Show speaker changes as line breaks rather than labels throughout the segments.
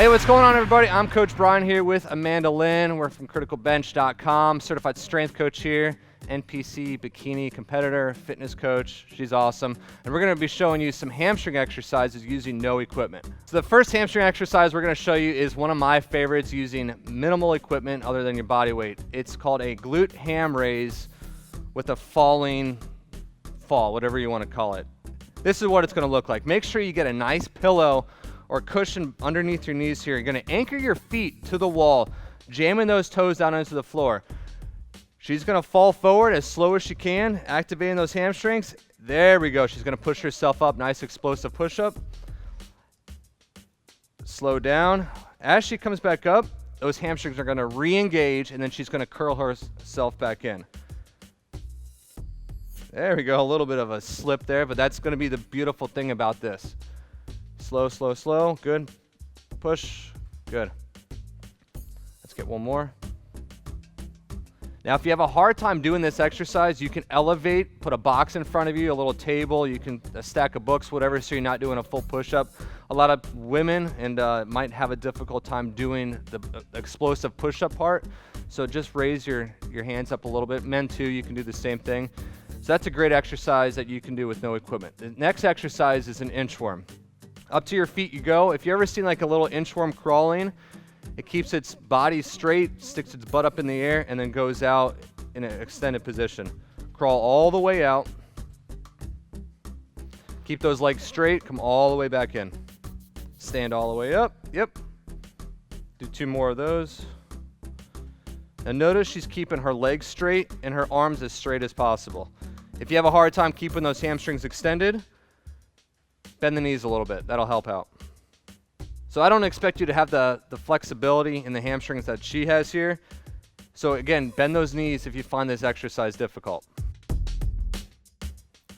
Hey, what's going on, everybody? I'm Coach Brian here with Amanda Lynn. We're from Criticalbench.com, certified strength coach here, NPC bikini competitor, fitness coach. She's awesome. And we're going to be showing you some hamstring exercises using no equipment. So the first hamstring exercise we're going to show you is one of my favorites using minimal equipment other than your body weight. It's called a Glute Ham Raise with a fall, whatever you want to call it. This is what it's going to look like. Make sure you get a nice pillow or cushion underneath your knees here. You're gonna anchor your feet to the wall, jamming those toes down into the floor. She's gonna fall forward as slow as she can, activating those hamstrings. There we go. She's gonna push herself up, nice explosive push-up. Slow down. As she comes back up, those hamstrings are gonna re-engage, and then she's gonna curl herself back in. There we go, a little bit of a slip there, but that's gonna be the beautiful thing about this. Slow, slow, slow, good. Push, good. Let's get one more. Now, if you have a hard time doing this exercise, you can elevate, put a box in front of you, a little table, you can a stack of books, whatever, so you're not doing a full push-up. A lot of women might have a difficult time doing the explosive push-up part, so just raise your hands up a little bit. Men too, you can do the same thing. So that's a great exercise that you can do with no equipment. The next exercise is an inchworm. Up to your feet you go. If you ever seen like a little inchworm crawling, it keeps its body straight, sticks its butt up in the air, and then goes out in an extended position. Crawl all the way out. Keep those legs straight, come all the way back in. Stand all the way up, yep. Do two more of those. And notice she's keeping her legs straight and her arms as straight as possible. If you have a hard time keeping those hamstrings extended, bend the knees a little bit. That'll help out. So I don't expect you to have the flexibility in the hamstrings that she has here. So again, bend those knees if you find this exercise difficult.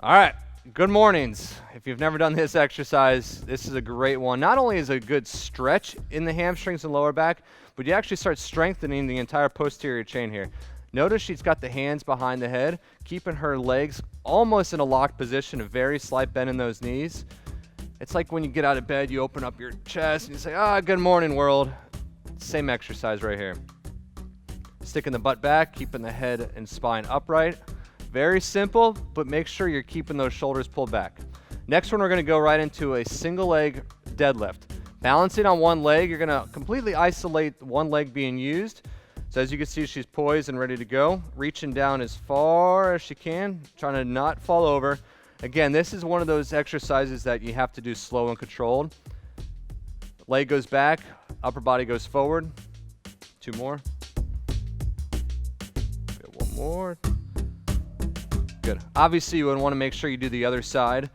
All right, good mornings. If you've never done this exercise, this is a great one. Not only is it a good stretch in the hamstrings and lower back, but you actually start strengthening the entire posterior chain here. Notice she's got the hands behind the head, keeping her legs almost in a locked position, a very slight bend in those knees. It's like when you get out of bed, you open up your chest and you say, good morning, world. Same exercise right here. Sticking the butt back, keeping the head and spine upright. Very simple, but make sure you're keeping those shoulders pulled back. Next one, we're gonna go right into a single leg deadlift. Balancing on one leg, you're gonna completely isolate one leg being used. So as you can see, she's poised and ready to go. Reaching down as far as she can, trying to not fall over. Again, this is one of those exercises that you have to do slow and controlled. Leg goes back, upper body goes forward. Two more. Good, one more. Good. Obviously, you would want to make sure you do the other side.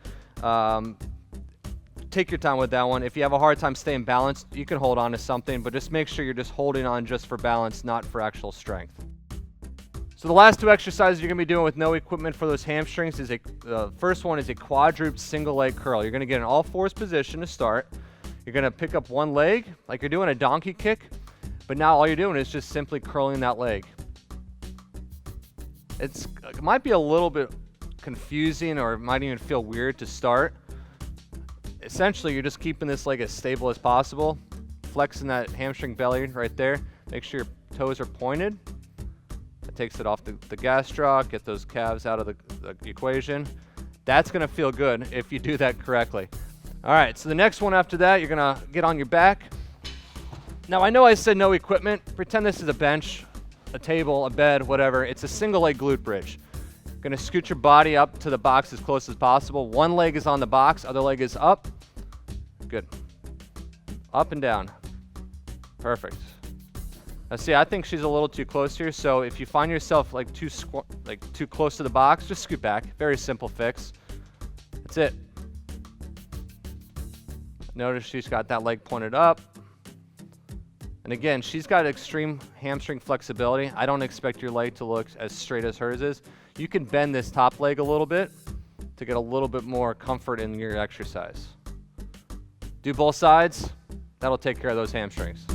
Take your time with that one. If you have a hard time staying balanced, you can hold on to something, but just make sure you're just holding on just for balance, not for actual strength. So the last two exercises you're going to be doing with no equipment for those hamstrings is the first one is a quadruped single leg curl. You're going to get an all fours position to start. You're going to pick up one leg like you're doing a donkey kick, but now all you're doing is just simply curling that leg. It might be a little bit confusing, or it might even feel weird to start. Essentially, you're just keeping this leg as stable as possible, flexing that hamstring belly right there. Make sure your toes are pointed. That takes it off the gastroc, get those calves out of the equation. That's gonna feel good if you do that correctly. All right, so the next one after that, you're gonna get on your back. Now, I know I said no equipment. Pretend this is a bench, a table, a bed, whatever. It's a single leg glute bridge. You're gonna scoot your body up to the box as close as possible. One leg is on the box, other leg is up. Good. Up and down. Perfect. Now see, I think she's a little too close here, so if you find yourself like too close to the box, just scoot back. Very simple fix. That's it. Notice she's got that leg pointed up. And again, she's got extreme hamstring flexibility. I don't expect your leg to look as straight as hers is. You can bend this top leg a little bit to get a little bit more comfort in your exercise. Do both sides. That'll take care of those hamstrings.